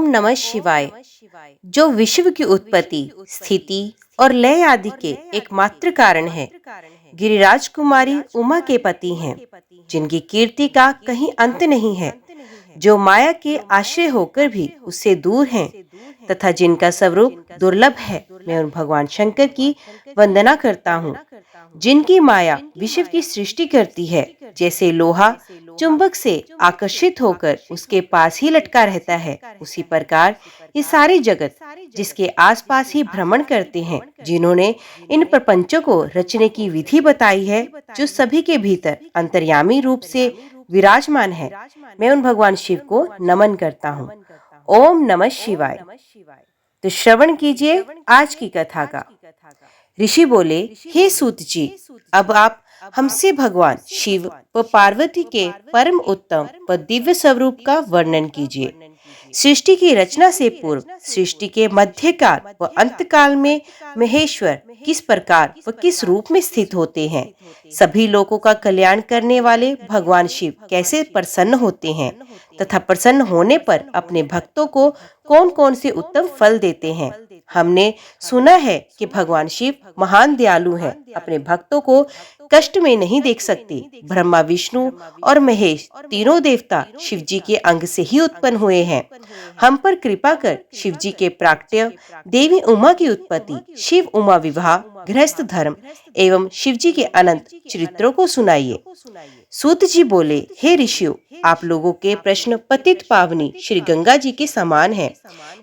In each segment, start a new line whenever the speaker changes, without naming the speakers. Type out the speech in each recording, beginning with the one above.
नमः शिवाय। जो विश्व की उत्पत्ति, स्थिति और लय आदि के एकमात्र कारण है, गिरिराज कुमारी उमा के पति हैं, जिनकी कीर्ति का कहीं अंत नहीं है, जो माया के आश्रय होकर भी उससे दूर हैं तथा जिनका स्वरूप दुर्लभ है। मैं उन भगवान शंकर की वंदना करता हूँ, जिनकी माया विश्व की सृष्टि करती है। जैसे लोहा चुंबक से आकर्षित होकर उसके पास ही लटका रहता है, उसी प्रकार ये सारे जगत जिसके आसपास ही भ्रमण करते हैं, जिन्होंने इन प्रपंचों को रचने की विधि बताई है, जो सभी के भीतर अंतर्यामी रूप से विराजमान है। मैं उन भगवान शिव को नमन करता हूँ। ओम नमः शिवाय। तो श्रवण कीजिए आज की कथा का। ऋषि बोले, हे सूत जी, अब आप हमसे भगवान शिव व पार्वती के परम उत्तम व दिव्य स्वरूप का वर्णन कीजिए। सृष्टि की रचना से पूर्व, सृष्टि के मध्यकाल व अंतकाल में महेश्वर किस प्रकार व किस रूप में स्थित होते हैं। सभी लोगों का कल्याण करने वाले भगवान शिव कैसे प्रसन्न होते हैं तथा प्रसन्न होने पर अपने भक्तों को कौन कौन से उत्तम फल देते हैं। हमने सुना है कि भगवान शिव महान दयालु हैं, अपने भक्तों को कष्ट में नहीं देख सकते। ब्रह्मा, विष्णु और महेश तीनों देवता शिव जी के अंग से ही उत्पन्न हुए हैं। हम पर कृपा कर शिव जी के प्राकट्य, देवी उमा की उत्पत्ति, शिव उमा विवाह, गृहस्थ धर्म एवं शिव जी के अनंत चरित्रों को सुनाइए। सूत जी बोले, हे ऋषियों, आप लोगों के प्रश्न पतित पावनी श्री गंगा जी के समान हैं।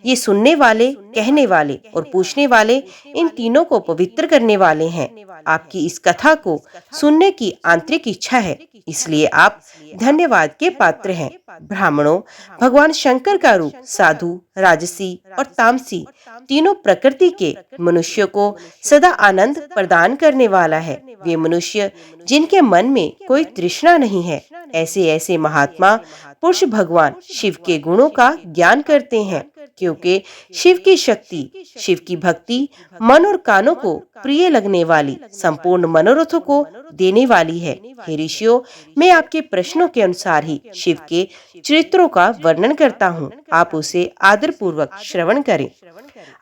ये सुनने वाले, कहने वाले और पूछने वाले, इन तीनों को पवित्र करने वाले हैं। आपकी इस कथा को सुनने की आंतरिक इच्छा है, इसलिए आप धन्यवाद के पात्र हैं। ब्राह्मणों, भगवान शंकर का रूप साधु, राजसी और तामसी तीनों प्रकृति के मनुष्यों को सदा आनंद प्रदान करने वाला है। वे मनुष्य जिनके मन में कोई तृष्णा नहीं है, ऐसे ऐसे महात्मा पुरुष भगवान शिव के गुणों का ज्ञान करते हैं, क्योंकि शिव की शक्ति, शिव की भक्ति मन और कानों को प्रिय लगने वाली, संपूर्ण मनोरथों को देने वाली है। हे ऋषियों, मैं आपके प्रश्नों के अनुसार ही शिव के चरित्रों का वर्णन करता हूँ। आप उसे आदर पूर्वक श्रवण करें।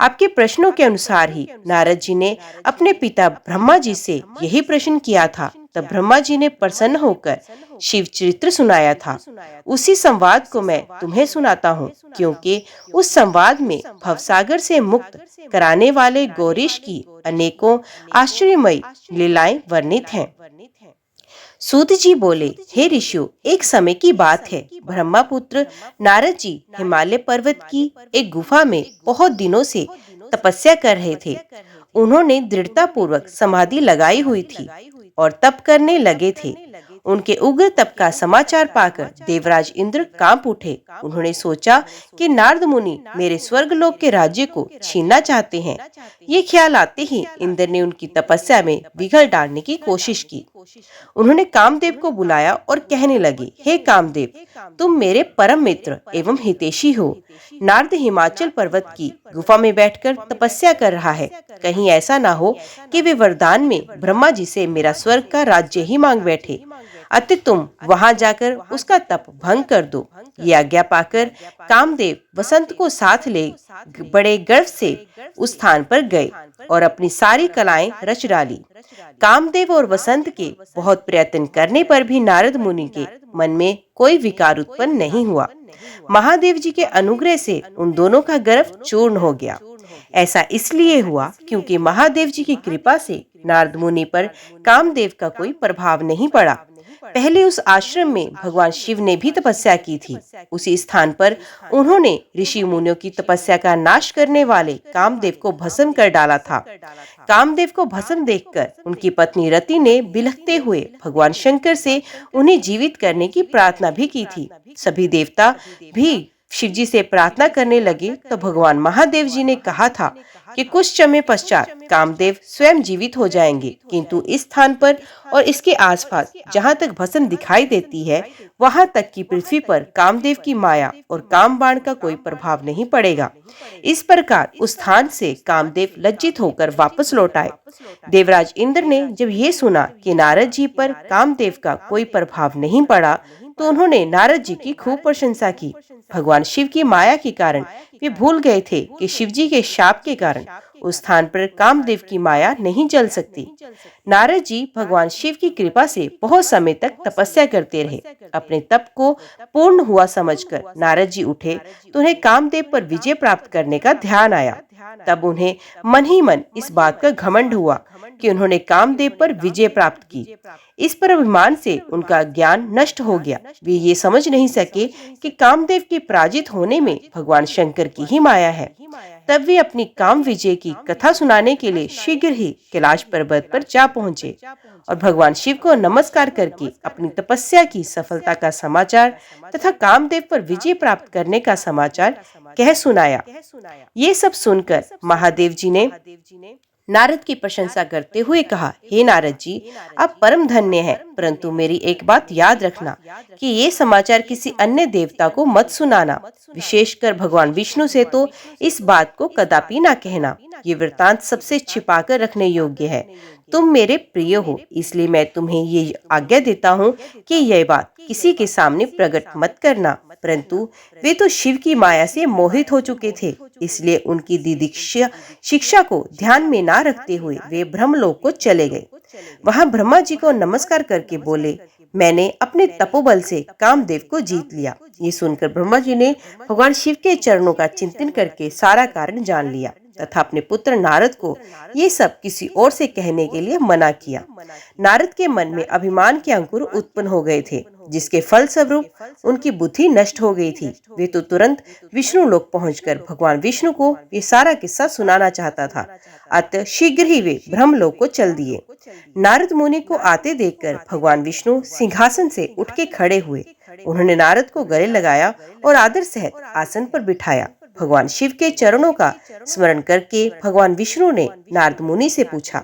आपके प्रश्नों के अनुसार ही नारद जी ने अपने पिता ब्रह्मा जी से यही प्रश्न किया था। तब ब्रह्मा जी ने प्रसन्न होकर शिव चरित्र सुनाया था। उसी संवाद को मैं तुम्हें सुनाता हूँ, क्योंकि उस संवाद में भवसागर से मुक्त कराने वाले गौरीश की अनेकों आश्चर्यमयी लीलाएं वर्णित हैं। सूत जी बोले, हे ऋषियों, एक समय की बात है। ब्रह्मा पुत्र नारद जी हिमालय पर्वत की एक गुफा में बहुत दिनों से तपस्या कर रहे थे। उन्होंने दृढ़ता पूर्वक समाधि लगाई हुई थी और तप करने लगे थे। उनके उग्र तप का समाचार पाकर देवराज इंद्र कांप उठे। उन्होंने सोचा कि नारद मुनि मेरे स्वर्गलोक के राज्य को छीनना चाहते हैं। ये ख्याल आते ही इंद्र ने उनकी तपस्या में विघ्न डालने की कोशिश की। उन्होंने कामदेव को बुलाया और कहने लगे, हे कामदेव, तुम मेरे परम मित्र एवं हितैषी हो। नारद हिमाचल पर्वत की गुफा में बैठकर तपस्या कर रहा है। कहीं ऐसा ना हो कि वे वरदान में ब्रह्मा जी से मेरा स्वर्ग का राज्य ही मांग बैठे। अतः तुम वहां जाकर उसका तप भंग कर दो। ये आज्ञा पाकर कामदेव वसंत को साथ ले बड़े गर्व से उस स्थान पर गए और अपनी सारी कलाएं रच डाली। कामदेव और वसंत के बहुत प्रयत्न करने पर भी नारद मुनि के मन में कोई विकार उत्पन्न नहीं हुआ। महादेव जी के अनुग्रह से उन दोनों का गर्व चूर्ण हो गया। ऐसा इसलिए हुआ क्योंकि महादेव जी की कृपा से नारद मुनि पर कामदेव का कोई प्रभाव नहीं पड़ा। पहले उस आश्रम में भगवान शिव ने भी तपस्या की थी। उसी स्थान पर उन्होंने ऋषि मुनियों की तपस्या का नाश करने वाले कामदेव को भस्म कर डाला था। कामदेव को भस्म देखकर उनकी पत्नी रति ने बिलखते हुए भगवान शंकर से उन्हें जीवित करने की प्रार्थना भी की थी। सभी देवता भी शिव जी से प्रार्थना करने लगे तो भगवान महादेव जी ने कहा था कि कुछ समय पश्चात कामदेव स्वयं जीवित हो जाएंगे, किंतु इस स्थान पर और इसके आसपास जहाँ तक भस्म दिखाई देती है, वहाँ तक की पृथ्वी पर कामदेव की माया और काम बाण का कोई प्रभाव नहीं पड़ेगा। इस प्रकार उस स्थान से कामदेव लज्जित होकर वापस लौट आए। देवराज इंद्र ने जब ये सुना कि नारद जी पर कामदेव का कोई प्रभाव नहीं पड़ा, तो उन्होंने नारद जी की खूब प्रशंसा की। भगवान शिव की माया के कारण वे भूल गए थे कि शिवजी के शाप के कारण उस स्थान पर कामदेव की माया नहीं जल सकती। नारद जी भगवान शिव की कृपा से बहुत समय तक तपस्या करते रहे। अपने तप को पूर्ण हुआ समझकर नारद जी उठे तो उन्हें कामदेव पर विजय प्राप्त करने का ध्यान आया। तब उन्हें मन ही मन इस बात का घमंड हुआ कि उन्होंने कामदेव पर विजय प्राप्त की। इस पर अभिमान से उनका ज्ञान नष्ट हो गया। वे ये समझ नहीं सके कि कामदेव के पराजित होने में भगवान शंकर की ही माया है। तब वे अपनी काम विजय की कथा सुनाने के लिए शीघ्र ही कैलाश पर्वत पर जा पहुंचे और भगवान शिव को नमस्कार करके अपनी तपस्या की सफलता का समाचार तथा कामदेव पर विजय प्राप्त करने का समाचार कह सुनाया। ये सब सुनकर महादेव जी ने नारद की प्रशंसा करते हुए कहा, हे नारद जी, आप परम धन्य हैं, परंतु मेरी एक बात याद रखना कि ये समाचार किसी अन्य देवता को मत सुनाना, विशेषकर भगवान विष्णु से तो इस बात को कदापि ना कहना। ये वृतांत सबसे छिपाकर रखने योग्य है। तुम मेरे प्रिय हो, इसलिए मैं तुम्हें ये आज्ञा देता हूँ कि यह बात किसी के सामने प्रकट मत करना। परंतु वे तो शिव की माया से मोहित हो चुके थे, इसलिए उनकी दी शिक्षा को ध्यान में ना रखते हुए वे ब्रह्मलोक को चले गए। वहां ब्रह्मा जी को नमस्कार करके बोले, मैंने अपने तपोबल से कामदेव को जीत लिया। ये सुनकर ब्रह्मा जी ने भगवान शिव के चरणों का चिंतन करके सारा कारण जान लिया तथा अपने पुत्र नारद को ये सब किसी और से कहने के लिए मना किया। नारद के मन में अभिमान के अंकुर उत्पन्न हो गए थे, जिसके फलस्वरूप उनकी बुद्धि नष्ट हो गई थी। वे तो तुरंत विष्णु लोक पहुंचकर भगवान विष्णु को ये सारा किस्सा सुनाना चाहता था। अतः शीघ्र ही वे ब्रह्मलोक को चल दिए। नारद मुनि को आते देखकर भगवान विष्णु सिंहासन से उठ के खड़े हुए। उन्होंने नारद को गले लगाया और आदर सहित आसन पर बिठाया। भगवान शिव के चरणों का स्मरण करके भगवान विष्णु ने नारद मुनि से पूछा,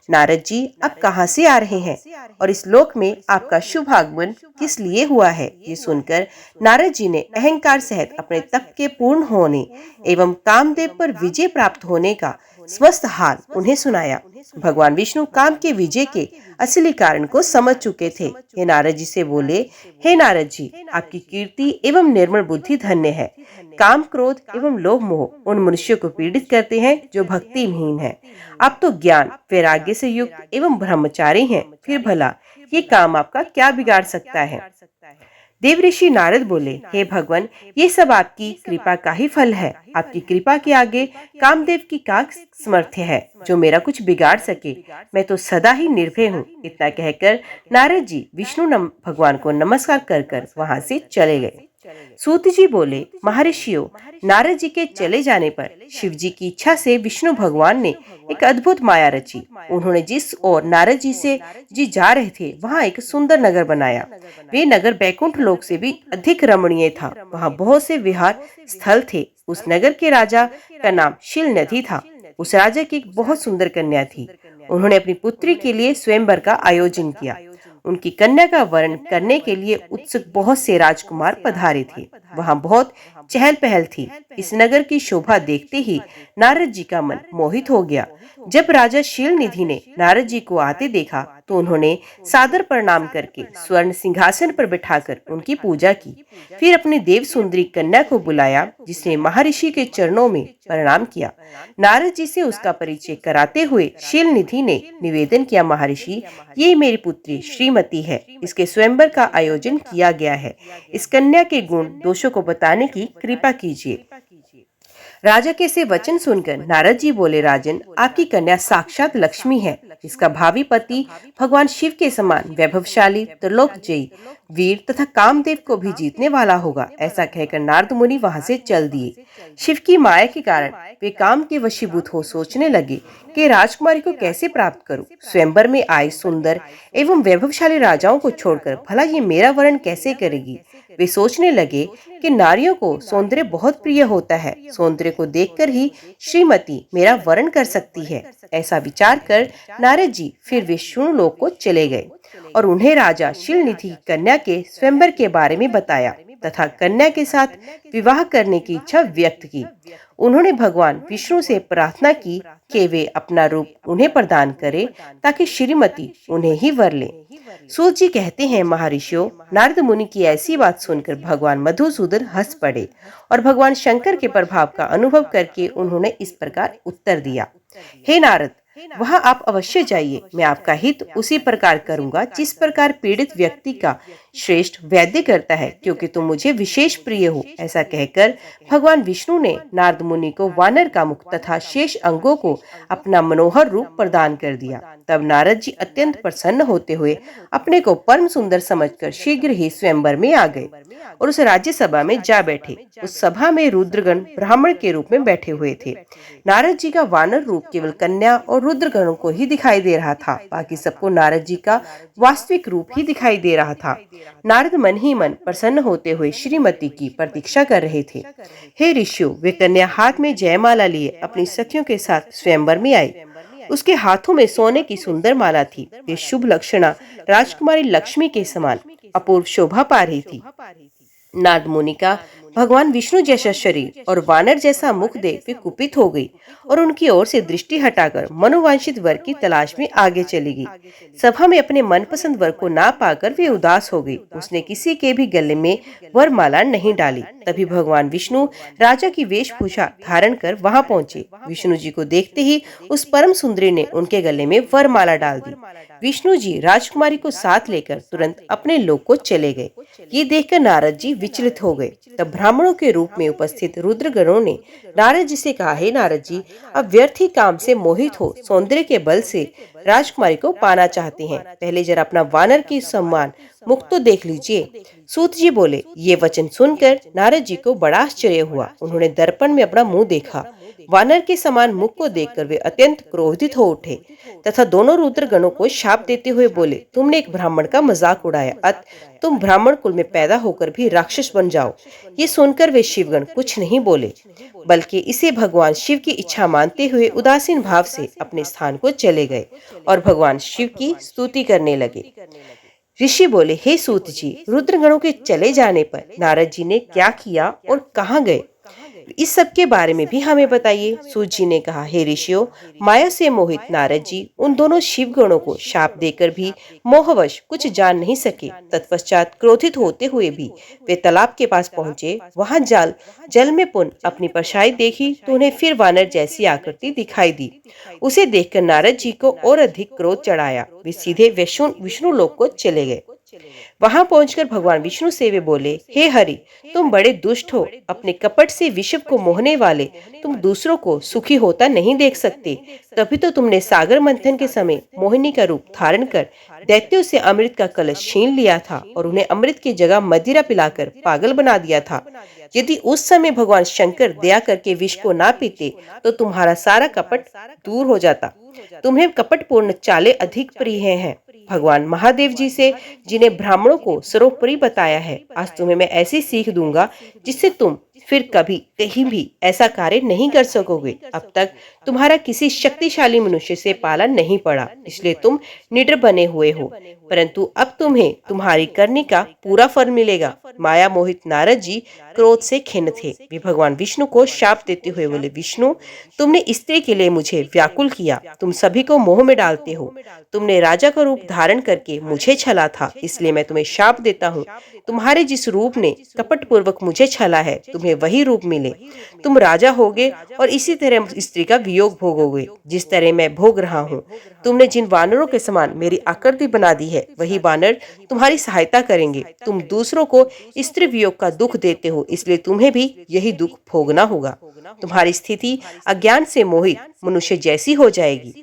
नारद जी, आप कहाँ से आ रहे हैं और इस लोक में आपका शुभ आगमन किस लिए हुआ है? ये सुनकर नारद जी ने अहंकार सहित अपने तप के पूर्ण होने एवं कामदेव पर विजय प्राप्त होने का समस्त हाल उन्हें सुनाया। भगवान विष्णु काम के विजय के असली कारण को समझ चुके थे। हे नारद जी से बोले, हे नारद जी, आपकी कीर्ति एवं निर्मल बुद्धि धन्य है। काम, क्रोध एवं लोभ मोह उन मनुष्यों को पीड़ित करते हैं जो भक्तिहीन हैं। आप तो ज्ञान वैराग्य से युक्त एवं ब्रह्मचारी हैं, फिर भला ये काम आपका क्या बिगाड़ सकता है? देव ऋषि नारद बोले, हे भगवान, ये सब आपकी कृपा का ही फल है। आपकी कृपा के आगे कामदेव की का सामर्थ्य है जो मेरा कुछ बिगाड़ सके? मैं तो सदा ही निर्भय हूँ। इतना कहकर नारद जी विष्णु भगवान को नमस्कार कर वहां से चले गए। सूत जी बोले, महर्षियों, नारद जी के चले जाने पर शिव जी की इच्छा से विष्णु भगवान ने एक अद्भुत माया रची। उन्होंने जिस ओर नारद जी जा रहे थे वहां एक सुंदर नगर बनाया। वे नगर बैकुंठ लोक से भी अधिक रमणीय था। वहां बहुत से विहार स्थल थे। उस नगर के राजा का नाम शील नदी था। उस राजा की एक बहुत सुंदर कन्या थी। उन्होंने अपनी पुत्री के लिए स्वयंवर का आयोजन किया। उनकी कन्या का वर्ण करने के लिए उत्सुक बहुत से राजकुमार पधारे थे। वहां बहुत चहल पहल थी। इस नगर की शोभा देखते ही नारद जी का मन मोहित हो गया। जब राजा शील निधि ने नारद जी को आते देखा तो उन्होंने सादर प्रणाम करके स्वर्ण सिंहासन पर बिठाकर उनकी पूजा की। फिर अपनी देव सुंदरी कन्या को बुलाया, जिसने महर्षि के चरणों में प्रणाम किया। नारद जी से उसका परिचय कराते हुए शील निधि ने निवेदन किया, महर्षि, ये मेरी पुत्री श्रीमती है। इसके स्वयंवर का आयोजन किया गया है। इस कन्या के गुण दोषों को बताने की कृपा कीजिए। राजा के से वचन सुनकर नारद जी बोले, राजन, आपकी कन्या साक्षात लक्ष्मी है। इसका भावी पति भगवान शिव के समान वैभवशाली, त्रिलोकजयी, वीर तथा कामदेव को भी जीतने वाला होगा। ऐसा कहकर नारद मुनि वहां से चल दिए। शिव की माया के कारण वे काम के वशीभूत हो सोचने लगे कि राजकुमारी को कैसे प्राप्त करूं। स्वयंवर में आए सुंदर एवं वैभवशाली राजाओं को छोड़कर भला ये मेरा वरण कैसे करेगी? वे सोचने लगे कि नारियों को सौंदर्य बहुत प्रिय होता है। सौंदर्य को देखकर ही श्रीमती मेरा वरण कर सकती है। ऐसा विचार कर नारद जी फिर विष्णु लोक को चले गए और उन्हें राजा शीलनिधि कन्या के स्वयंवर के बारे में बताया तथा कन्या के साथ विवाह करने की इच्छा व्यक्त की। उन्होंने भगवान विष्णु से प्रार्थना की कि वे अपना रूप उन्हें प्रदान करें ताकि श्रीमती उन्हें ही वर ले। सूत जी कहते हैं, महर्षियों, नारद मुनि की ऐसी बात सुनकर भगवान मधुसूदन हंस पड़े और भगवान शंकर के प्रभाव का अनुभव करके उन्होंने इस प्रकार उत्तर दिया। हे नारद, वहां आप अवश्य जाइए। मैं आपका हित उसी प्रकार करूंगा जिस प्रकार पीड़ित व्यक्ति का श्रेष्ठ वैद्य करता है, क्योंकि तुम मुझे विशेष प्रिय हो। ऐसा कहकर भगवान विष्णु ने नारद मुनि को वानर का मुख तथा शेष अंगों को अपना मनोहर रूप प्रदान कर दिया। तब नारद जी अत्यंत प्रसन्न होते हुए अपने को परम सुंदर समझकर शीघ्र ही स्वयंवर में आ गए और उस राज्यसभा में जा बैठे। उस सभा में रुद्रगण ब्राह्मण के रूप में बैठे हुए थे। नारद जी का वानर रूप केवल कन्या और रुद्रगणों को ही दिखाई दे रहा था, बाकी सबको नारद जी का वास्तविक रूप ही दिखाई दे रहा था। नारद मन ही मन प्रसन्न होते हुए श्रीमती की प्रतीक्षा कर रहे थे। हे ऋषियों, वे कन्या हाथ में जयमाला लिए अपनी सखियों के साथ स्वयंवर में आई। उसके हाथों में सोने की सुंदर माला थी। वे शुभ लक्षणा राजकुमारी लक्ष्मी के समान अपूर्व शोभा पा रही थी। नारद मुनि का भगवान विष्णु जैसा शरीर और वानर जैसा मुख देख वे कुपित हो गई और उनकी ओर से दृष्टि हटाकर मनोवांछित वर की तलाश में आगे चली गई। सभा में अपने मनपसंद वर को ना पाकर वे उदास हो गई। उसने किसी के भी गले में वरमाला नहीं डाली। तभी भगवान विष्णु राजा की वेशभूषा धारण कर वहां पहुंचे। विष्णु जी को देखते ही उस परम सुंदरी ने उनके गले में वरमाला डाल दी। विष्णु जी राजकुमारी को साथ लेकर तुरंत अपने लोक को चले गए। ये देखकर नारद जी विचलित हो गए। तब ब्राह्मणों के रूप में उपस्थित रुद्रगणों ने नारद जी से कहा, हे नारद जी, अब व्यर्थ ही काम से मोहित हो सौंदर्य के बल से राजकुमारी को पाना चाहते हैं। पहले जरा अपना वानर की सम्मान मुख तो देख लीजिए। सूत जी बोले। ये वचन सुनकर नारद जी को बड़ा आश्चर्य हुआ। उन्होंने दर्पण में अपना मुंह देखा। वानर के समान मुख को देखकर वे अत्यंत क्रोधित हो उठे तथा दोनों रुद्रगणों को शाप देते हुए बोले, तुमने एक ब्राह्मण का मजाक उड़ाया, अत तुम ब्राह्मण कुल में पैदा होकर भी राक्षस बन जाओ। ये सुनकर वे शिवगण कुछ नहीं बोले, बल्कि इसे भगवान शिव की इच्छा मानते हुए उदासीन भाव से अपने स्थान को चले गए और भगवान शिव की स्तुति करने लगे। ऋषि बोले, हे सूत जी, रुद्रगणों के चले जाने पर नारद जी ने क्या किया और कहाँ गए, इस सब के बारे में भी हमें बताइए। सूत जी ने कहा, हे ऋषियों, माया से मोहित नारद जी उन दोनों शिव गणों को शाप देकर भी मोहवश कुछ जान नहीं सके। तत्पश्चात क्रोधित होते हुए भी वे तालाब के पास पहुंचे। वहां जल में पुन अपनी परछाई देखी तो उन्हें फिर वानर जैसी आकृति दिखाई दी। उसे देखकर नारद जी को और अधिक क्रोध चढ़ाया। वे सीधे विष्णु लोक को चले गए। वहां पहुंचकर भगवान विष्णु से वे बोले, हे हरि, तुम बड़े दुष्ट हो। अपने कपट से विषव को मोहने वाले तुम दूसरों को सुखी होता नहीं देख सकते। तभी तो तुमने सागर मंथन के समय मोहिनी का रूप धारण कर दैत्यों से अमृत का कलश छीन लिया था और उन्हें अमृत की जगह मदिरा पिलाकर पागल बना दिया था। यदि उस समय भगवान शंकर दया करके विष को ना पीते तो तुम्हारा सारा कपट दूर हो जाता। तुम्हें कपटपूर्ण चालें अधिक प्रिय हैं। भगवान महादेव जी से, जिन्हें ब्राह्मणों को सर्वोपरि बताया है, आज तुम्हें मैं ऐसी सीख दूंगा जिससे तुम फिर कभी कहीं भी ऐसा कार्य नहीं कर सकोगे। अब तक तुम्हारा किसी शक्तिशाली मनुष्य से पाला नहीं पड़ा, इसलिए तुम निडर बने हुए हो, परंतु अब तुम्हें तुम्हारी करनी का पूरा फल मिलेगा। माया मोहित नारद जी क्रोध से खिन्न थे। वे भगवान विष्णु को शाप देते हुए बोले, विष्णु, तुमने स्त्री के लिए मुझे व्याकुल किया, तुम सभी को मोह में डालते हो। तुमने राजा का रूप धारण करके मुझे छला था, इसलिए मैं तुम्हें शाप देता हूँ। तुम्हारे जिस रूप ने कपट पूर्वक मुझे छला है, तुम्हें वही रूप मिले। तुम राजा होगे और इसी तरह स्त्री का वियोग भोगोगे जिस तरह मैं भोग रहा हूँ। तुमने जिन वानरों के समान मेरी आकृति बना दी है, वही वानर तुम्हारी सहायता करेंगे। तुम दूसरों को स्त्री वियोग का दुख देते हो, इसलिए तुम्हें भी यही दुख भोगना होगा। तुम्हारी स्थिति अज्ञान से मोहित मनुष्य जैसी हो जाएगी।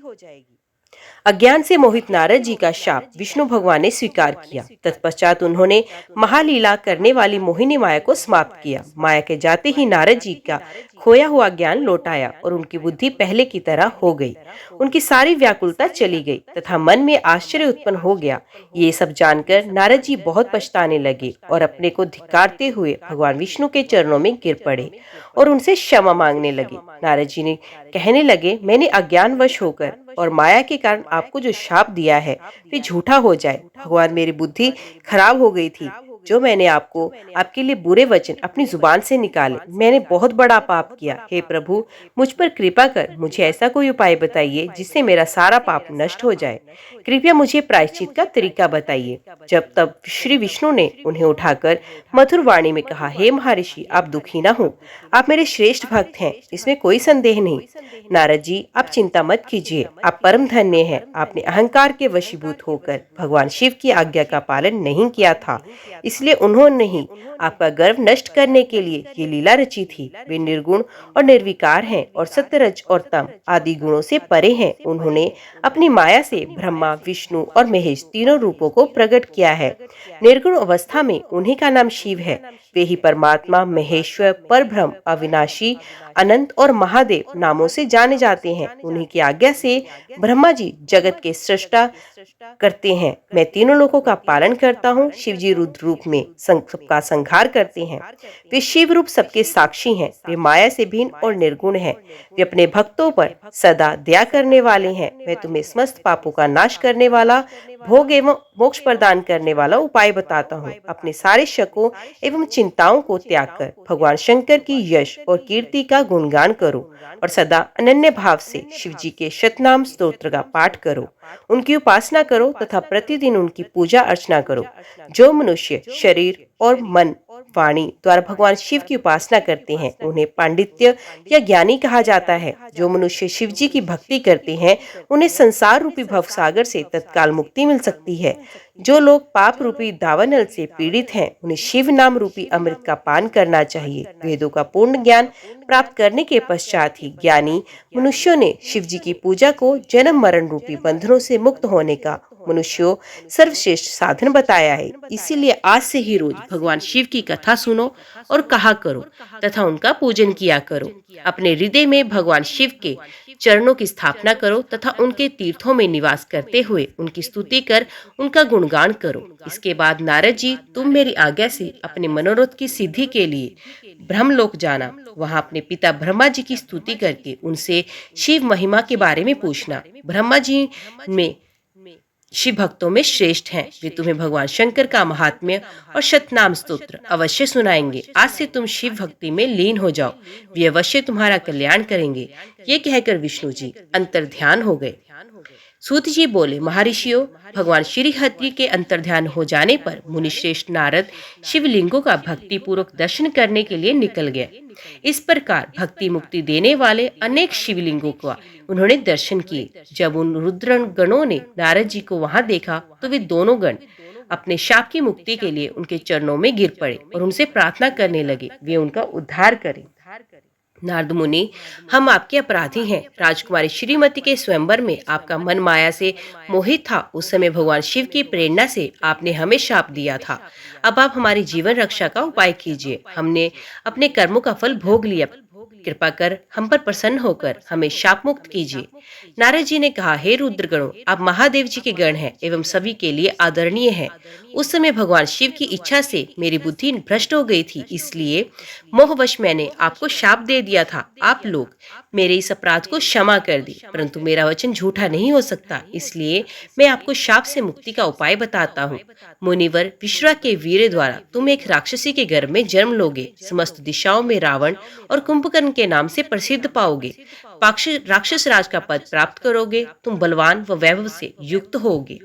अज्ञान से मोहित नारद जी का शाप विष्णु भगवान ने स्वीकार किया। तत्पश्चात उन्होंने महालीला करने वाली मोहिनी माया को समाप्त किया। माया के जाते ही नारद जी का खोया हुआ ज्ञान लौट आया और उनकी बुद्धि पहले की तरह हो गई। उनकी सारी व्याकुलता चली गई तथा मन में आश्चर्य उत्पन्न हो गया। ये सब जानकर नारद जी बहुत पछताने लगे और अपने को धिक्कारते हुए भगवान विष्णु के चरणों में गिर पड़े और उनसे क्षमा मांगने लगे। नारद जी ने कहने लगे, मैंने अज्ञानवश होकर और माया के कारण आपको जो शाप दिया है वे झूठा हो जाए। भगवान, मेरी बुद्धि खराब हो गई थी, जो मैंने आपको आपके लिए बुरे वचन अपनी जुबान से निकाले, मैंने बहुत बड़ा पाप किया। हे प्रभु, मुझ पर कृपा कर, मुझे ऐसा कोई उपाय बताइए जिससे मेरा सारा पाप नष्ट हो जाए। कृपया मुझे प्रायश्चित का तरीका बताइए। जब तब श्री विष्णु ने उन्हें उठाकर मधुर वाणी में कहा, हे महर्षि, आप दुखी न हो, आप मेरे श्रेष्ठ भक्त हैं, इसमें कोई संदेह नहीं। नारद जी, आप चिंता मत कीजिए, आप परम धन्य हैं। आपने अहंकार के वशीभूत होकर भगवान शिव की आज्ञा का पालन नहीं किया था, इसलिए उन्होंने ही आपका गर्व नष्ट करने के लिए ये लीला रची थी। वे निर्गुण और निर्विकार हैं और सत्यरज और तम आदि गुणों से परे हैं। उन्होंने अपनी माया से ब्रह्मा, विष्णु और महेश तीनों रूपों को प्रकट किया है। निर्गुण अवस्था में उन्हीं का नाम शिव है। वे ही परमात्मा, महेश्वर, परब्रह्म, अविनाशी, अनंत और महादेव नामों से जाने जाते हैं। उन्हीं की आज्ञा से ब्रह्मा जी जगत के सृष्टा करते हैं। मैं तीनों लोकों का पालन करता हूँ। शिव जी रुद्र रूप में सबका संहार करते हैं। वे शिव रूप सबके साक्षी हैं। वे माया से भिन्न और निर्गुण हैं। वे अपने भक्तों पर सदा दया करने वाले हैं। मैं तुम्हें समस्त पापों का नाश करने वाला, भोग एवं मोक्ष प्रदान करने वाला उपाय बताता हूँ। अपने सारे शकों एवं चिंताओं को त्याग कर भगवान शंकर की यश और कीर्ति का गुणगान करो और सदा अनन्य भाव से शिव जी के शतनाम स्तोत्र का पाठ करो, उनकी उपासना करो तथा प्रतिदिन उनकी पूजा अर्चना करो। जो मनुष्य शरीर और मन, वाणी द्वारा भगवान शिव की उपासना करते हैं, उन्हें पांडित्य या ज्ञानी कहा जाता है। जो मनुष्य शिव जी की भक्ति करते हैं, उन्हें संसार रूपी भवसागर से तत्काल मुक्ति मिल सकती है। जो लोग पाप रूपी दावानल से पीड़ित हैं, उन्हें शिव नाम रूपी अमृत का पान करना चाहिए। वेदों का पूर्ण ज्ञान प्राप्त करने के पश्चात ही ज्ञानी मनुष्यों ने शिव जी की पूजा को जन्म मरण रूपी बंधनों से मुक्त होने का मनुष्यों सर्वश्रेष्ठ साधन बताया है। इसीलिए आज से ही रोज भगवान शिव की कथा सुनो और कहा करो तथा उनका पूजन किया करो। अपने हृदय में भगवान शिव के चरणों की स्थापना करो तथा उनके तीर्थों में निवास करते हुए उनकी स्तुति कर उनका गुणगान करो। इसके बाद नारद जी, तुम मेरी आज्ञा से अपने मनोरथ की सिद्धि के लिए ब्रह्मलोक जाना। वहां अपने पिता ब्रह्मा जी की स्तुति करके उनसे शिव महिमा के बारे में पूछना। ब्रह्मा जी में शिव भक्तों में श्रेष्ठ हैं। वे तुम्हें भगवान शंकर का महात्म्य और शतनाम स्तोत्र अवश्य सुनाएंगे। आज से तुम शिव भक्ति में लीन हो जाओ, वे अवश्य तुम्हारा कल्याण करेंगे। ये कहकर विष्णु जी अंतर्ध्यान हो गए। सूत जी बोले, महर्षियों, भगवान श्री हरि के अंतर्ध्यान हो जाने पर मुनिश्रेष्ठ नारद शिवलिंगों का भक्ति पूर्वक दर्शन करने के लिए निकल गए। इस प्रकार भक्ति मुक्ति देने वाले अनेक शिवलिंगों का उन्होंने दर्शन किए। जब उन रुद्र गणों ने नारद जी को वहां देखा तो वे दोनों गण अपने शाप की मुक्ति के लिए उनके चरणों में गिर पड़े और उनसे प्रार्थना करने लगे, वे उनका उद्धार करें। नारद मुनि, हम आपके अपराधी हैं। राजकुमारी श्रीमती के स्वयंवर में आपका मन माया से मोहित था। उस समय भगवान शिव की प्रेरणा से आपने हमें शाप दिया था। अब आप हमारी जीवन रक्षा का उपाय कीजिए। हमने अपने कर्मों का फल भोग लिया। कृपा कर हम पर प्रसन्न होकर हमें शाप मुक्त कीजिए। नारद जी ने कहा, हे रुद्रगणों, आप महादेव जी के गण हैं एवं सभी के लिए आदरणीय हैं। उस समय भगवान शिव की इच्छा से मेरी बुद्धि भ्रष्ट हो गई थी, इसलिए मोहवश मैंने आपको शाप दे दिया था। आप लोग मेरे इस अपराध को क्षमा कर दी, परंतु मेरा वचन झूठा नहीं हो सकता, इसलिए मैं आपको शाप से मुक्ति का उपाय बताता हूँ। मुनिवर विश्वा के वीर द्वारा तुम एक राक्षसी के गर्भ में जन्म लोगे। समस्त दिशाओं में रावण और कुंभकर्ण के नाम से प्रसिद्ध पाओगे। राक्षस राज का पद प्राप्त करोगे। तुम बलवान व वैभव से युक्त होगे।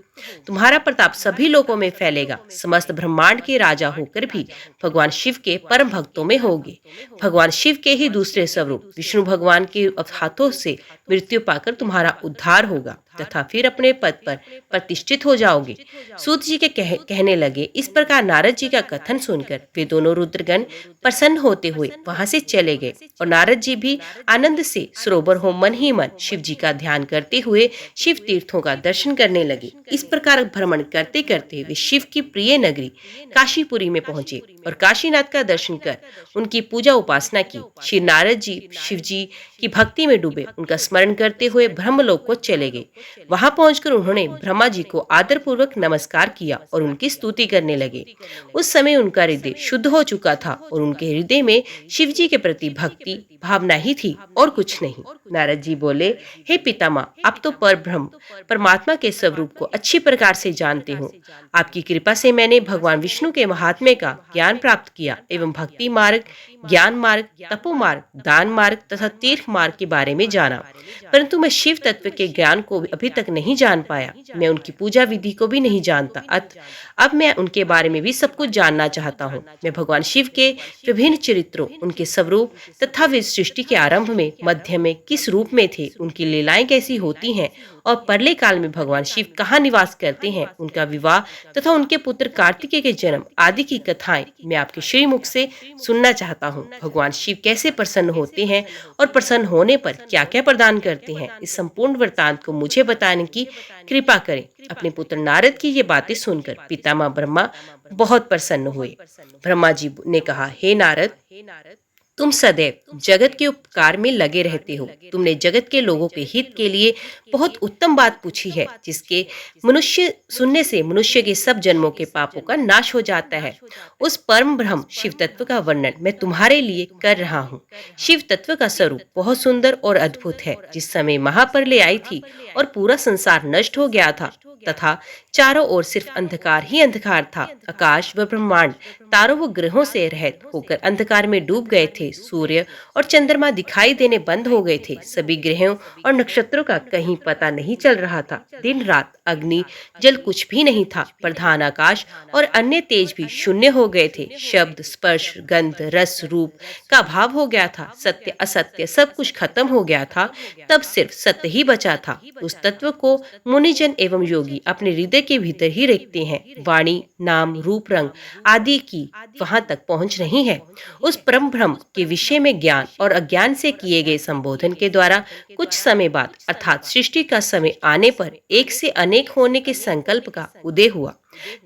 तुम्हारा प्रताप सभी लोगों में फैलेगा। समस्त ब्रह्मांड के राजा होकर भी भगवान शिव के परम भक्तों में होगे। भगवान शिव के ही दूसरे स्वरूप विष्णु भगवान के हाथों से मृत्यु पाकर तुम्हारा उद्धार होगा तथा फिर अपने पद पर प्रतिष्ठित हो जाओगे। सूत जी के कहने लगे। इस प्रकार नारद जी का कथन सुनकर वे दोनों रुद्रगण प्रसन्न होते हुए वहां से चले गए और नारद जी भी आनंद से सरोवर हो मन ही मन शिव जी का ध्यान करते हुए शिव तीर्थों का दर्शन करने लगे। इस प्रकार भ्रमण करते करते वे शिव की प्रिय नगरी काशीपुरी में पहुंचे और काशीनाथ का दर्शन कर उनकी पूजा उपासना की। श्री नारद जी शिव जी की भक्ति में डूबे उनका स्मरण करते हुए ब्रह्मलोक को चले गए। वहां पहुंचकर उन्होंने ब्रह्मा जी को आदरपूर्वक नमस्कार किया और उनकी स्तुति करने लगे। उस समय उनका हृदय शुद्ध हो चुका था और उनके हृदय में शिव जी के प्रति भक्ति भावना ही थी और कुछ नहीं। नारद जी बोले, हे पितामह, आप तो परब्रह्म परमात्मा के स्वरूप को अच्छी प्रकार से जानते हो। आपकी कृपा से मैंने भगवान विष्णु के महात्म्य का ज्ञान प्राप्त किया एवं भक्ति मार्ग, ज्ञान मार्ग, तपो मार्ग, दान मार्ग तथा तीर्थ मार्ग के बारे में जाना, परंतु मैं शिव तत्व के ज्ञान को अभी तक नहीं जान पाया। मैं उनकी पूजा विधि को भी नहीं जानता। अब मैं उनके बारे में भी सब कुछ जानना चाहता हूँ। मैं भगवान शिव के विभिन्न चरित्रों, उनके स्वरूप तथा वे सृष्टि के आरंभ में, मध्य में किस रूप में थे, उनकी लीलाएं कैसी होती हैं और प्रलय काल में भगवान शिव कहाँ निवास करते हैं, उनका विवाह तथा उनके पुत्र कार्तिकेय के जन्म आदि की कथाएं मैं आपके श्रीमुख से सुनना चाहता हूँ। भगवान शिव कैसे प्रसन्न होते हैं और प्रसन्न होने पर क्या क्या प्रदान करते हैं, इस संपूर्ण वृत्तांत को मुझे बताने की कृपा करें। अपने पुत्र नारद की ये बातें सुनकर पितामह ब्रह्मा बहुत प्रसन्न हुए। ब्रह्मा जी ने कहा, हे नारद, तुम सदैव जगत के उपकार में लगे रहते हो। तुमने जगत के लोगों के हित के लिए बहुत उत्तम बात पूछी है, जिसके मनुष्य सुनने से मनुष्य के सब जन्मों के पापों का नाश हो जाता है। उस परम ब्रह्म शिव तत्व का वर्णन मैं तुम्हारे लिए कर रहा हूँ। शिव तत्व का स्वरूप बहुत सुंदर और अद्भुत है। जिस समय महाप्रलय आई थी और पूरा संसार नष्ट हो गया था तथा चारों ओर सिर्फ अंधकार ही अंधकार था, आकाश व ब्रह्मांड तारों व ग्रहों से रहित होकर अंधकार में डूब गए थे। सूर्य और चंद्रमा दिखाई देने बंद हो गए थे। सभी ग्रहों और नक्षत्रों का कहीं पता नहीं चल रहा था। दिन रात, अग्नि जल कुछ भी नहीं था। प्रधान आकाश और अन्य तेज भी शून्य हो गए थे। शब्द, स्पर्श, गंध, रस, रूप का अभाव हो गया था। सत्य असत्य सब कुछ खत्म हो गया था। तब सिर्फ सत्य ही बचा था। उस तत्व को मुनिजन एवं योगी अपने हृदय के भीतर ही रखते हैं। वाणी, नाम, रूप, रंग आदि की वहां तक पहुंच नहीं है। उस परम ब्रह्म के विषय में ज्ञान और अज्ञान से किए गए संबोधन के द्वारा कुछ समय बाद अर्थात सृष्टि का समय आने पर एक से अनेक होने के संकल्प का उदय हुआ।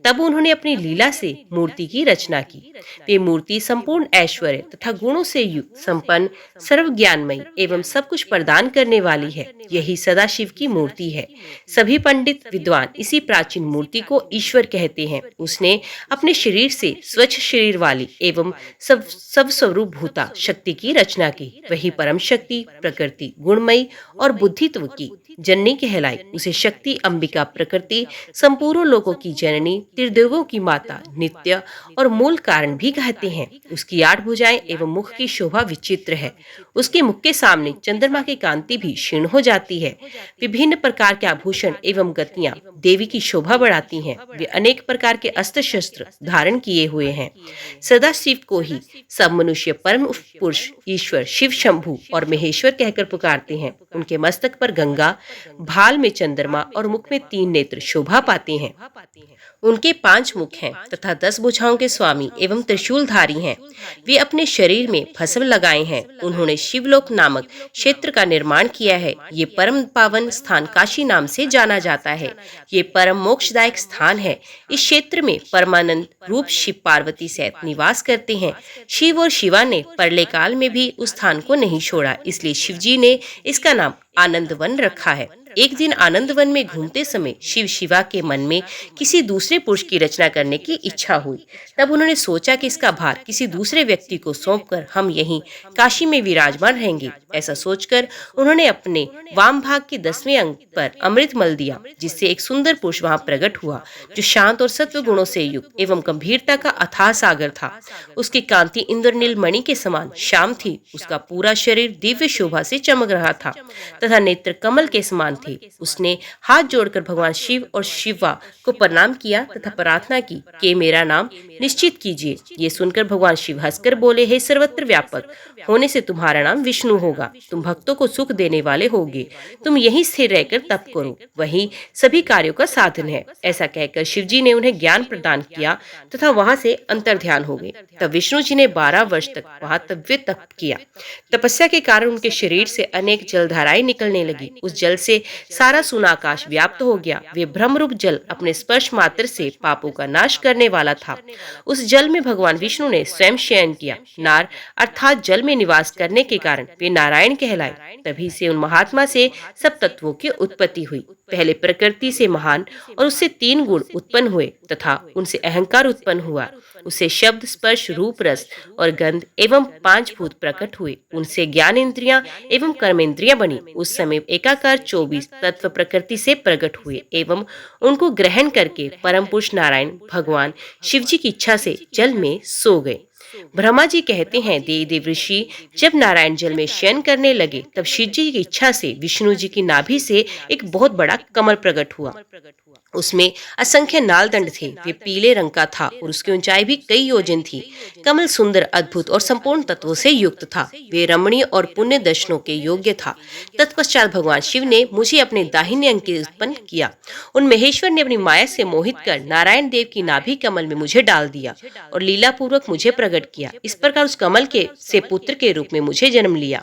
तब उन्होंने अपनी लीला से मूर्ति की रचना की। वे मूर्ति संपूर्ण ऐश्वर्य तथा गुणों से युक्त, संपन्न, सर्व ज्ञानमयी एवं सब कुछ प्रदान करने वाली है। यही सदाशिव की मूर्ति है। सभी पंडित विद्वान इसी प्राचीन मूर्ति को ईश्वर कहते हैं। उसने अपने शरीर से स्वच्छ शरीर वाली एवं सब स्वरूप भूता शक्ति की रचना की। वही परम शक्ति, प्रकृति, गुणमयी और बुद्धित्व की जननी कहलाई। उसे शक्ति, अंबिका, प्रकृति, संपूर्ण लोगों की जननी, त्रिदेवों की माता, नित्य और मूल कारण भी कहते हैं। उसकी 8 भुजाएं एवं मुख की शोभा विचित्र है। उसके मुख के सामने चंद्रमा की कांति भी क्षीण हो जाती है। विभिन्न प्रकार के आभूषण एवं गतियां देवी की शोभा बढ़ाती हैं। वे अनेक प्रकार के अस्त्र शस्त्र धारण किए हुए हैं। सदा शिव को ही सब मनुष्य परम पुरुष, ईश्वर, शिव शंभु और महेश्वर कहकर पुकारते हैं। उनके मस्तक पर गंगा, भाल में चंद्रमा और मुख में 3 नेत्र शोभा पाते हैं। उनके 5 मुख हैं तथा 10 भुजाओं के स्वामी एवं त्रिशूलधारी हैं। वे अपने शरीर में भस्म लगाए हैं। उन्होंने शिवलोक नामक क्षेत्र का निर्माण किया है। ये परम पावन स्थान काशी नाम से जाना जाता है। ये परम मोक्षदायक स्थान है। इस क्षेत्र में परमानंद रूप शिव पार्वती सहित निवास करते हैं। शिव और शिवा ने प्रलय काल में भी उस स्थान को नहीं छोड़ा, इसलिए शिव जी ने इसका नाम आनंद वन रखा है। एक दिन आनंद वन में घूमते समय शिव शिवा के मन में किसी दूसरे पुरुष की रचना करने की इच्छा हुई। तब उन्होंने सोचा कि इसका भार किसी दूसरे व्यक्ति को सौंपकर हम यहीं काशी में विराजमान रहेंगे। ऐसा सोचकर उन्होंने अपने वाम भाग के 10वें अंग पर अमृत मल दिया, जिससे एक सुंदर पुरुष वहां प्रकट हुआ, जो शांत और सत्व गुणों से युक्त एवं गंभीरता का अथाह सागर था। उसकी कांति इंद्रनील मणि के समान श्याम थी। उसका पूरा शरीर दिव्य शोभा से चमक रहा था तथा नेत्र कमल के समान थे। उसने हाथ जोड़कर भगवान शिव और शिवा को प्रणाम किया तथा प्रार्थना की कि मेरा नाम निश्चित कीजिए। ये सुनकर भगवान शिव हंसकर बोले, हे सर्वत्र व्यापक होने से तुम्हारा नाम विष्णु होगा। तुम भक्तों को सुख देने वाले होगे। तुम यहीं स्थिर रहकर तप करो, वही सभी कार्यों का साधन है। ऐसा कहकर शिव जी ने उन्हें ज्ञान प्रदान किया तथा वहां से अंतर्ध्यान हो गए। तब विष्णु जी ने 12 वर्ष तक वहां तप किया। तपस्या के कारण उनके शरीर से अनेक जलधाराएं निकलने लगी। उस जल से सारा सुना आकाश व्याप्त हो गया। वे ब्रह्मरूप जल अपने स्पर्श मात्र से पापों का नाश करने वाला था। उस जल में भगवान विष्णु ने स्वयं शयन किया। नार अर्थात जल में निवास करने के कारण वे नारायण कहलाए। तभी से उन महात्मा से सब तत्वों की उत्पत्ति हुई। पहले प्रकृति से महान और उससे 3 गुण उत्पन्न हुए तथा उनसे अहंकार उत्पन्न हुआ। उससे शब्द, स्पर्श, रूप, रस और गंध एवं 5 भूत प्रकट हुए। उनसे ज्ञान इंद्रियां एवं कर्मेंद्रियां बनी। उस समय एकाकार 24 तत्व प्रकृति से प्रकट हुए एवं उनको ग्रहण करके परम पुरुष नारायण भगवान शिव जी की इच्छा से जल में सो गए। ब्रह्मा जी कहते हैं, देव ऋषि जब नारायण जल में शयन करने लगे तब शिव जी की इच्छा से विष्णु जी की नाभि से एक बहुत बड़ा कमल प्रकट हुआ। उसमें असंख्य नालदंड थे। वे पीले रंग का था और उसकी ऊंचाई भी कई योजन थी। कमल सुंदर, अद्भुत और संपूर्ण तत्वों से युक्त था। वे रमणीय और पुण्य दर्शनों के योग्य था। तत्पश्चात भगवान शिव ने मुझे अपने दाहिने अंग के उत्पन्न किया। उन महेश्वर ने अपनी माया से मोहित कर नारायण देव की नाभि कमल में मुझे डाल दिया और लीला पूर्वक मुझे प्रकट किया। इस प्रकार उस कमल के से पुत्र के रूप में मुझे जन्म लिया।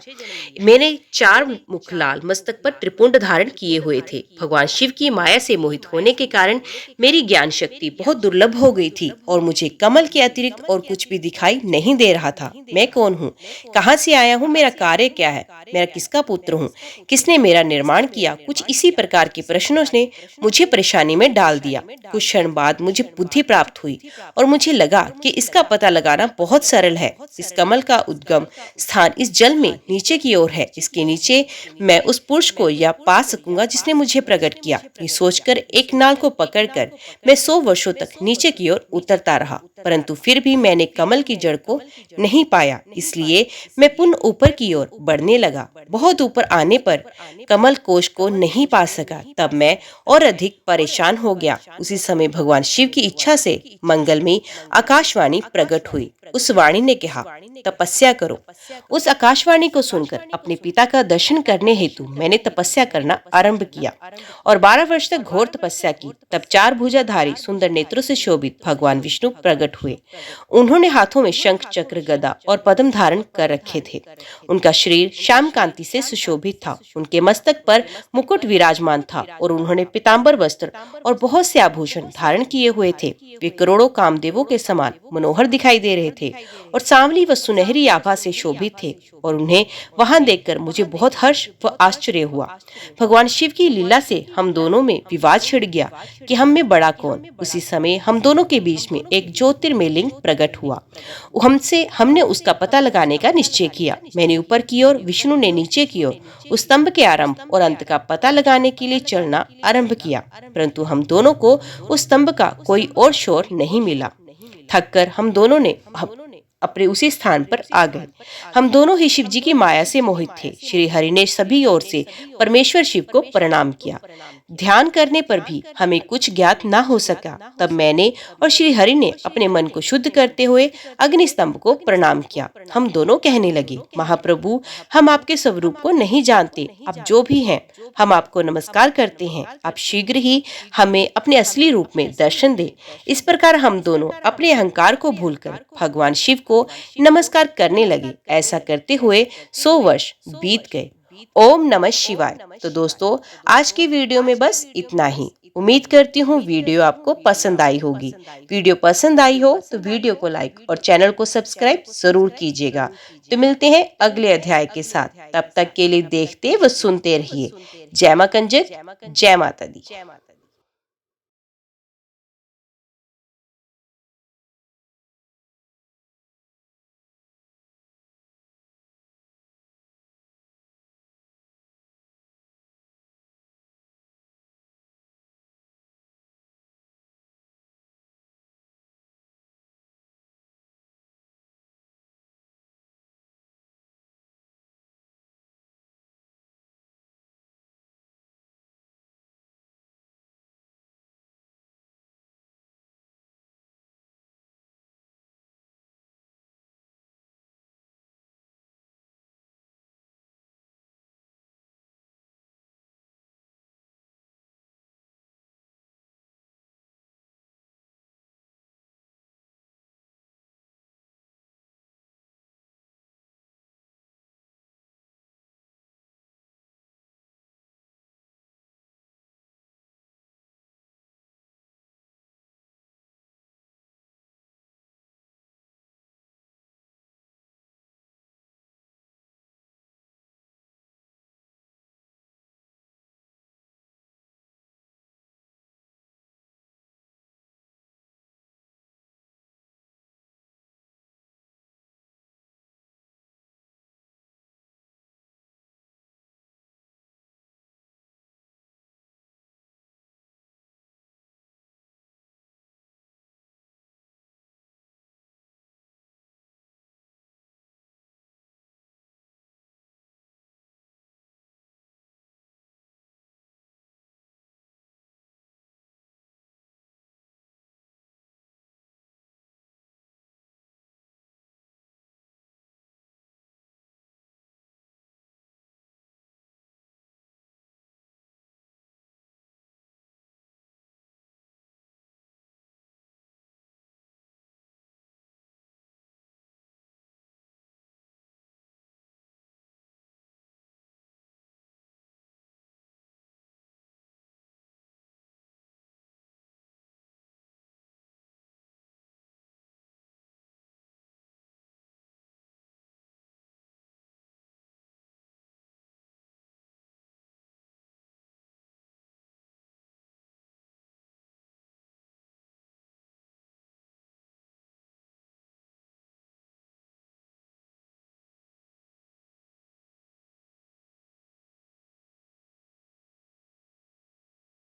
मैंने 4 मुख, लाल मस्तक पर त्रिपुंड धारण किए हुए थे। भगवान शिव की माया से मोहित होने के कारण मेरी ज्ञान शक्ति बहुत दुर्लभ हो गई थी और मुझे कमल के अतिरिक्त और कुछ भी दिखाई नहीं दे रहा था। मैं कौन हूँ, कहाँ से आया हूँ, मेरा कार्य क्या है, मेरा किसका पुत्र हूँ, किसने मेरा निर्माण किया, कुछ इसी प्रकार के प्रश्नों ने मुझे परेशानी में डाल दिया। कुछ क्षण बाद मुझे बुद्धि प्राप्त हुई और मुझे लगा कि इसका पता लगाना बहुत सरल है। इस कमल का उद्गम स्थान इस जल में नीचे की ओर है। इसके नीचे मैं उस पुरुष को या पा सकूंगा जिसने मुझे प्रकट किया। ये सोचकर एक नाल को पकड़कर मैं 100 वर्षों तक नीचे की ओर उतरता रहा, परंतु फिर भी मैंने कमल की जड़ को नहीं पाया। इसलिए मैं पुनः ऊपर की ओर बढ़ने लगा। बहुत ऊपर आने पर कमल कोश को नहीं पा सका। तब मैं और अधिक परेशान हो गया। उसी समय भगवान शिव की इच्छा से मंगलमयी आकाशवाणी प्रकट हुई। उस वाणी ने कहा, तपस्या करो। उस आकाशवाणी को सुनकर अपने पिता का दर्शन करने हेतु मैंने तपस्या करना आरंभ किया और 12 वर्ष तक घोर तपस्या की। तब 4 भुजाधारी सुंदर नेत्रों से शोभित भगवान विष्णु प्रकट हुए। उन्होंने हाथों में शंख, चक्र, गदा और पद्म धारण कर रखे थे। उनका शरीर श्याम कांति से सुशोभित था। उनके मस्तक पर मुकुट विराजमान था और उन्होंने पीताम्बर वस्त्र और बहुत से आभूषण धारण किए हुए थे। वे करोड़ों कामदेवों के समान मनोहर दिखाई दे रहे थे और सांवली व सुनहरी आभा से शोभित थे और उन्हें वहां देखकर मुझे बहुत हर्ष व आश्चर्य हुआ। भगवान शिव की लीला से हम दोनों में विवाद छिड़ गया कि हम में बड़ा कौन। उसी समय हम दोनों के बीच में एक ज्योतिर्मय लिंग प्रकट हुआ। हमने उसका पता लगाने का निश्चय किया। मैंने ऊपर की ओर, विष्णु ने नीचे की ओर उस स्तंभ के आरंभ और अंत का पता लगाने के लिए चलना आरंभ किया, परंतु हम दोनों को उस स्तंभ का कोई और शोर नहीं मिला। थककर हम दोनों ने अपने उसी स्थान पर आ गए। हम दोनों ही शिव जी की माया से मोहित थे। श्री हरि ने सभी ओर से परमेश्वर शिव को प्रणाम किया। ध्यान करने पर भी हमें कुछ ज्ञात ना हो सका। तब मैंने और श्री हरि ने अपने मन को शुद्ध करते हुए अग्नि स्तंभ को प्रणाम किया। हम दोनों कहने लगे, महाप्रभु, हम आपके स्वरूप को नहीं जानते। आप जो भी हैं, हम आपको नमस्कार करते हैं। आप शीघ्र ही हमें अपने असली रूप में दर्शन दे। इस प्रकार हम दोनों अपने अहंकार को भूलकर भगवान शिव को नमस्कार करने लगे। ऐसा करते हुए 100 वर्ष बीत गए। ओम नमः शिवाय। तो दोस्तों, आज की वीडियो में बस इतना ही। उम्मीद करती हूँ वीडियो आपको पसंद आई होगी। वीडियो पसंद आई हो तो वीडियो को लाइक और चैनल को सब्सक्राइब जरूर कीजिएगा। तो मिलते हैं अगले अध्याय के साथ। तब तक के लिए देखते व सुनते रहिए। जय मां कंजक, जय माता दी।